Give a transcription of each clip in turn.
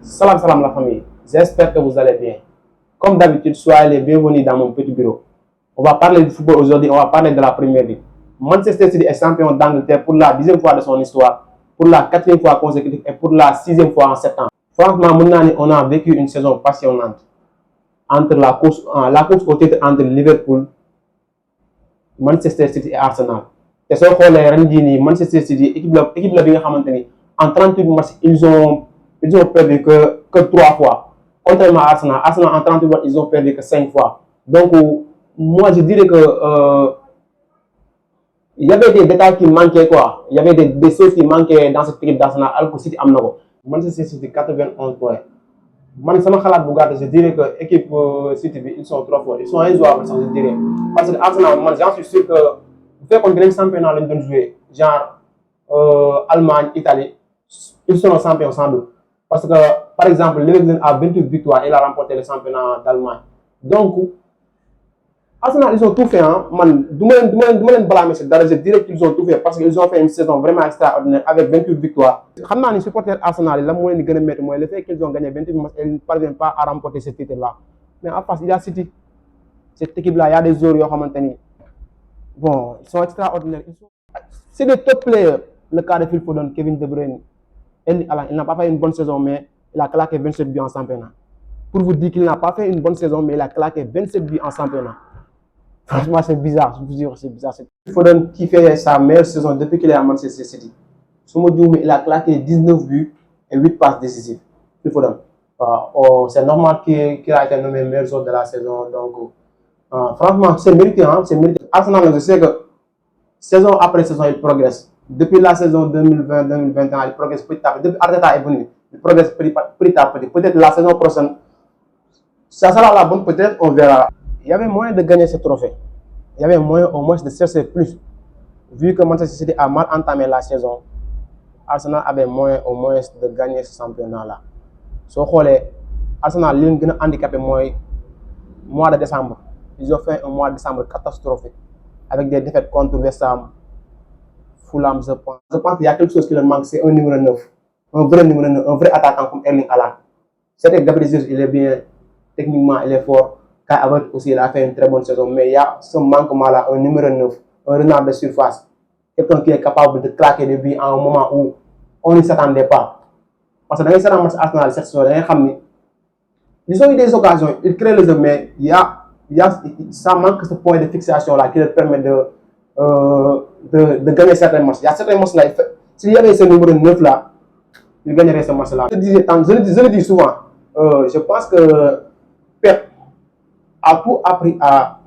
Salam salam la famille, j'espère que vous allez bien. Comme d'habitude, soyez les bienvenus dans mon petit bureau. On va parler du football aujourd'hui, on va parler de la Première Ligue. Manchester City est champion d'Angleterre pour la 10e fois de son histoire, pour la 4e fois consécutive et pour la 6e fois en 7 ans. Franchement, on a vécu une saison passionnante entre la course au titre entre Liverpool, Manchester City et Arsenal. Et soo xoolee ren jii nii Manchester City équipe la bi nga xamante ni en 38 matchs ils ont perdu que 3 fois. Contrairement à Arsenal, Arsenal en 38 matchs ils ont perdu que 5 fois. Donc moi je dirais que il y avait des détails qui manquaient quoi. Il y avait des choses qui manquaient dans cette équipe d'Arsenal alors que City am na ko. Manchester City 91 points. Man sama xalaat bu gàtt je dirais que équipe City bi ils sont trop forts, ils sont injouables sax je dirais parce que Arsenal man j'en suis sûr que bu fekkoon beneen championnat lañ doon jouer genre Allemagne, Italie, ils seront champions sans doute parce que par exemple Leverkusen a 28 victoires, il a remporté le championnat d'Allemagne. Donc Arsenal ils ont tout fait hein. Man du ma leen blâmer si dara, je dirais qu'ils ont tout fait parce qu'ils ont fait une saison vraiment extraordinaire avec 28 victoires. xam naa ni supporter Arsenal yi la moo leen di gën a métti mooy le fait qu'ils ont gagné 28 matchs et ils ne parviennent pas à remporter ce titre là. Mais en face il y a City, cette équipe là il y a des joueurs yoo xamante ni bon ils sont extraordinaires, c'est des top players. Le cas de Phil Foden, Kevin De Bruyne, il n'a pas fait une bonne saison mais il a claqué 27 buts en championnat. Pour vous dire qu'il n'a pas fait une bonne saison mais il a claqué 27 buts en championnat. Franchement, c'est bizarre, je vous jure, c'est bizarre. Foden qui fait sa meilleure saison depuis qu'il est à Manchester City. Il a claqué 19 buts et 8 passes décisives. Foden. C'est normal qu'il a été nommé meilleur joueur de la saison. Donc, franchement, c'est mérité. Hein, c'est mérité. Arsenal, je sais que saison après saison, il progresse. Depuis la saison 2020-2021, il progresse petit à petit. Depuis Arteta est venu, il progresse petit à petit. Peut-être la saison prochaine, ça sera la bonne, peut-être, on verra. Il y avait moyen de gagner ce trophée. Il y avait moyen au moins de chercher plus. Vu que Manchester City a mal entamé la saison, Arsenal avait moyen au moins de gagner ce championnat-là. So Arsenal li leen gën a handicapé mooy mois de décembre. Ils ont fait un mois de décembre catastrophique avec des défaites contre West Ham, Fulham, je pense. Je pense qu'il y a quelque chose qui leur manque, c'est un numéro 9. Un vrai numéro 9, un vrai attaquant comme Erling Haaland. C'est que Gabriel Jesus, il est bien, techniquement, il est fort. Kai Havertz aussi, il a fait une très bonne saison. Mais il y a ce manquement-là, un numéro 9, un renard de surface. Quelqu'un qui est capable de claquer des buts à un moment où on ne s'attendait pas. Parce que dans les matchs Arsenal, cette saison, ils ont eu des occasions, ils créent le jeu, mais ça manque ce point de fixation-là qui leur permet de gagner certains matchs. Il y a certains matchs-là, s'il y avait ce numéro 9-là, ils gagneraient ce match-là. Je le dis souvent, je pense que Pep a tout appris à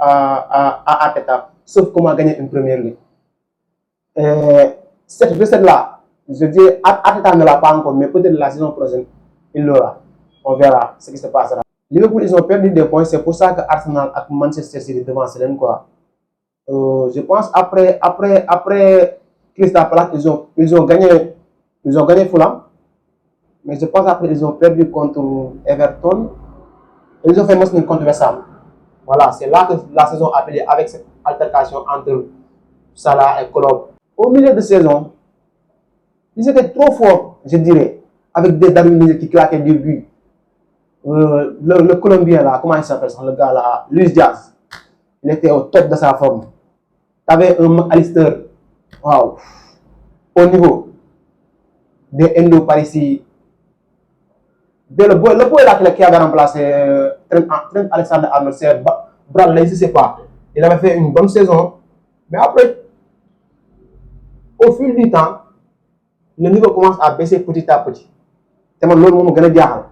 Arteta, sauf comment gagner une première ligue. Cette recette-là, je dis, Arteta ne l'a pas encore, mais peut-être la saison prochaine, il l'aura. On verra ce qui se passera. Liverpool, ils ont perdu des points, c'est pour ça que Arsenal et Manchester City devant Célène, quoi. Je pense après Crystal Palace, ils ont gagné Fulham, mais je pense après ils ont perdu contre Everton et ils ont fait match nul contre West Ham. Voilà, c'est là que la saison a appelée avec cette altercation entre Salah et Klopp. Au milieu de saison, ils étaient trop forts, je dirais, avec des Darwin qui claquaient du but. Le Colombien là, comment il s'appelle le gars là, Luis Diaz, il était au top de sa forme. Tu avais un McAllister, waouh, au niveau des Endo par ici. Le boy là qui avait remplacé Trent Alexander-Arnold, c'est Bradley, je ne sais pas. Il avait fait une bonne saison, mais après, au fil du temps, le niveau commence à baisser petit à petit. C'est mon nom qui est diable.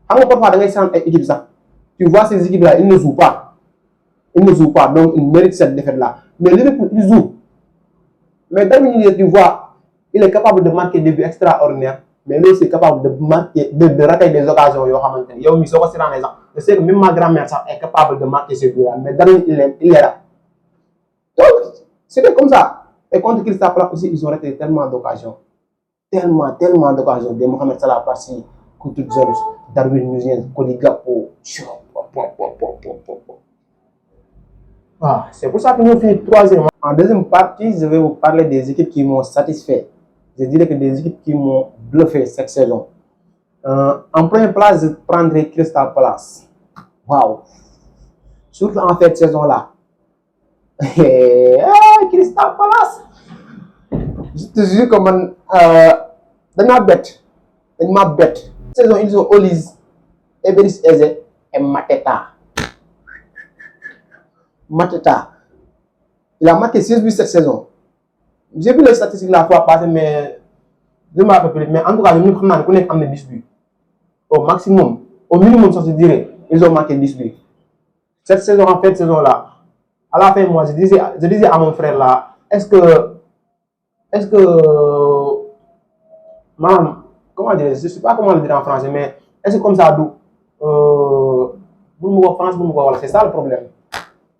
Parfois, dans les équipes, tu vois ces équipes-là, ils ne jouent pas. Ils ne jouent pas, donc ils méritent cette défaite-là. Mais Liverpool, ils jouent. Mais dans le milieu, tu vois, il est capable de marquer des buts extraordinaires, mais lui aussi est capable de marquer, de rater des occasions. Je sais que même ma grand-mère est capable de marquer ces buts-là, mais dans il est là. Donc, c'était comme ça. Et contre Crystal Palace aussi, ils ont raté tellement d'occasions. Tellement d'occasions. De Mohamed Salah par-ci, Couture Jones, Darwin Nunez, Cody Gakpo. C'est pour ça que nous finissons troisième. En deuxième partie, je vais vous parler des équipes qui m'ont satisfait. Je dirais que des équipes qui m'ont bluffé cette saison. En première place, je prendrai Crystal Palace. Waouh! Surtout en cette saison-là. Crystal Palace! Je te jure que man, dañ maa bett. Dañ maa bett. Cette saison, ils ont Olise, Eberis Eze et Mateta. Mateta. Il a marqué 6 buts cette saison. J'ai vu les statistiques la fois passée, mais je ne me rappelle plus. Mais en tout cas, nous savons qu'on a 10 buts. Au maximum, au minimum, ça se dirait, ils ont marqué 10 buts. Cette saison, en fait, saison-là, à la fin, moi, je disais à mon frère là, est-ce que, madame, comment dire, je ne sais pas comment le dire en français, mais est-ce que comme ça, France, c'est ça le problème.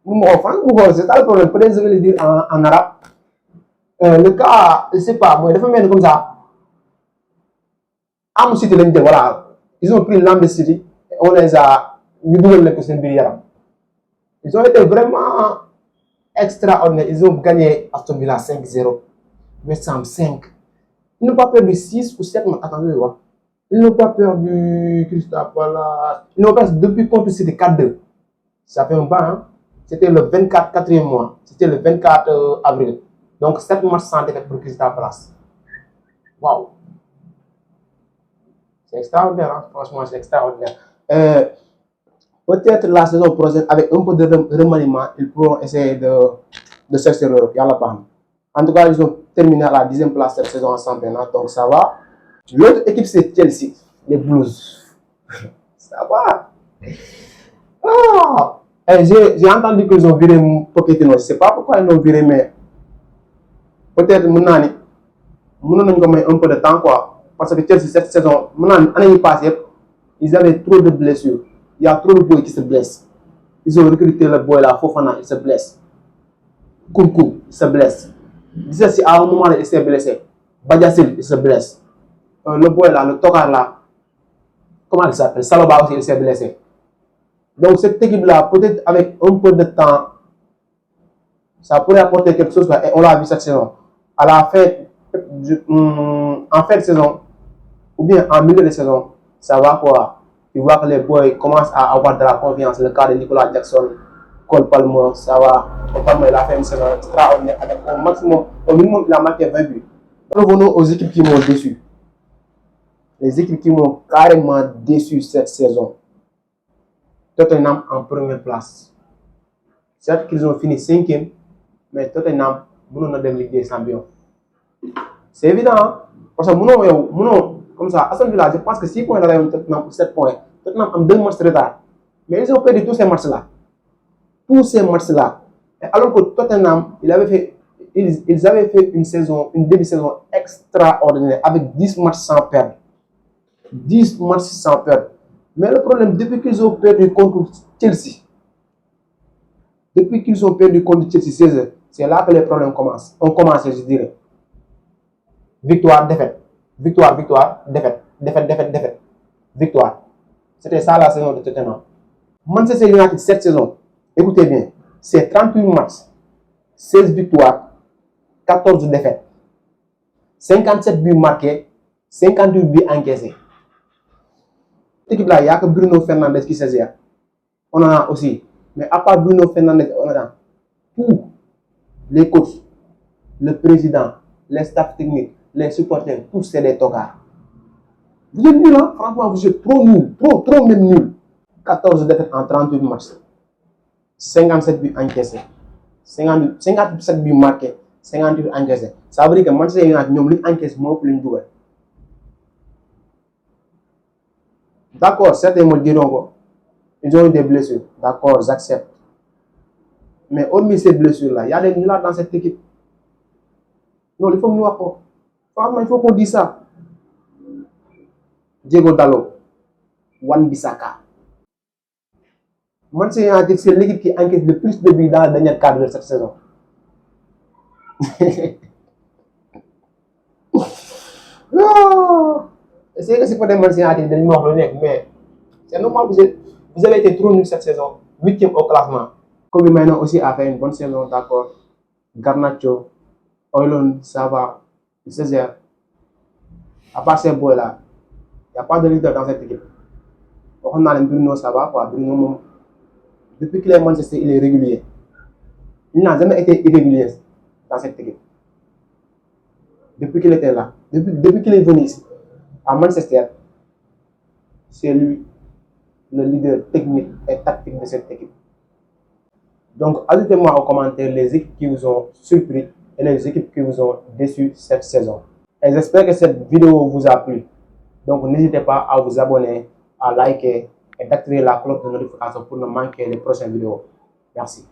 C'est ça le problème. Peut-être je vais le dire en arabe. Le cas, je ne sais pas, moi, il faut mettre comme ça. Am City, voilà. Ils ont pris l'âme de City, et on les a mis dans le Ils ont été vraiment extraordinaires. Ils ont gagné Aston Villa 5-0, West Ham 5. Ils n'ont pas perdu 6 ou 7 matchs. Attendez, voir. Ils n'ont pas perdu Crystal Palace. Ils n'ont pas perdu depuis contre City 4-2. Ça fait un bain, hein? C'était le 24, 4e mois. C'était le 24 avril. Donc 7 matchs sans défaite pour Crystal Palace. Waouh! C'est extraordinaire, hein? Franchement, c'est extraordinaire. Peut-être la saison prochaine, avec un peu de remaniement, ils pourront essayer de s'extérieur. En tout cas, ils ont terminé à la 10e place cette saison en championnat, donc ça va. L'autre équipe, c'est Chelsea, les Blues. Ça va. Ah! J'ai entendu qu'ils ont viré Pochettino. Je ne sais pas pourquoi ils l'ont viré, mais peut-être nous avons un peu de temps, quoi. Parce que Chelsea, cette saison, l'année passée, ils avaient trop de blessures. Il y a trop de boys qui se blessent. Ils ont recruté le boy là, Fofana, il se blesse. Kounkou, il se blesse. D'ici à un moment, il s'est blessé. Badiasil, il se blesse. Le boy là, le Tokar là, comment il s'appelle? Saloba aussi, il s'est blessé. Donc cette équipe là, peut-être avec un peu de temps, ça pourrait apporter quelque chose. Et on l'a vu cette saison. À la fin, en fin de saison, ou bien en milieu de saison, ça va quoi? Tu vois que les boys commencent à avoir de la confiance. Le cas de Nicolas Jackson, Cole Palmer, ça va. Cole Palmer, il a fait une saison extraordinaire. Avec au minimum, il a marqué 20 buts. Revenons aux équipes qui m'ont déçu. Les équipes qui m'ont carrément déçu cette saison. Tottenham en première place. Certes qu'ils ont fini 5e, mais Tottenham, nous avons la Ligue des Champions. C'est évident, hein? Parce que nous, comme ça, Aston Villa, je pense que 6 points dans Tottenham pour 7 points. Tottenham a 2 matchs de retard. Mais ils ont perdu tous ces matchs-là. Tous ces matchs-là. Alors que Tottenham, ils avaient fait une demi-saison extraordinaire avec 10 matchs sans perdre. 10 matchs sans perdre. Mais le problème, depuis qu'ils ont perdu contre Chelsea, c'est là que les problèmes commencent. On commence, je dirais. Victoire, défaite. Victoire, victoire, défaite. Défaite, défaite, défaite. Victoire. C'était ça la saison de Tottenham. Manchester United, cette saison, écoutez bien, c'est 38 matchs, 16 victoires, 14 défaites. 57 buts marqués, 58 buts encaissés. Cette équipe-là, il n'y a que Bruno Fernandes qui se gère. On en a aussi. Mais à part Bruno Fernandes, on a tous les coachs, le président, les staffs techniques, les supporters, tous c'est des tocards. Vous êtes nuls, hein? Franchement, vous êtes trop nuls, trop même nuls. 14 défaites en 38 matchs. 57 buts encaissés. 57 buts marqués. 58 buts encaissés. Ça veut dire que Manchester United, nous avons encaissé moins pour les joueurs. D'accord, certains me diront qu'ils ont eu des blessures. D'accord, j'accepte. Mais hormis ces blessures-là, il y a des nuls dans cette équipe. Non, il faut que nous apportions. Franchement, il faut qu'on dise ça. Diego Dalot, Wan-Bissaka. Manchester United, c'est l'équipe qui encaisse le plus de buts dans la dernière cadre de cette saison. C'est que c'est pas des Manchester United de United, mais c'est normal que vous avez été trop nuls cette saison. 8e au classement. Kobe Mainoo aussi a fait une bonne saison, d'accord. Garnacho, Højlund, ça va. Il se gère. À part ces boys-là, Il n'y a pas de leader dans cette équipe. On a Bruno, ça va quoi. Bruno, depuis qu'il est à Manchester, il est régulier. Il n'a jamais été irrégulier dans cette équipe. Depuis qu'il était là, depuis qu'il est venu ici, à Manchester, c'est lui le leader technique et tactique de cette équipe. Donc, ajoutez-moi en commentaire les équipes qui vous ont surpris et les équipes qui vous ont déçu cette saison. Et j'espère que cette vidéo vous a plu. Donc, n'hésitez pas à vous abonner, à liker et d'activer la cloche de notification pour ne manquer les prochaines vidéos. Merci.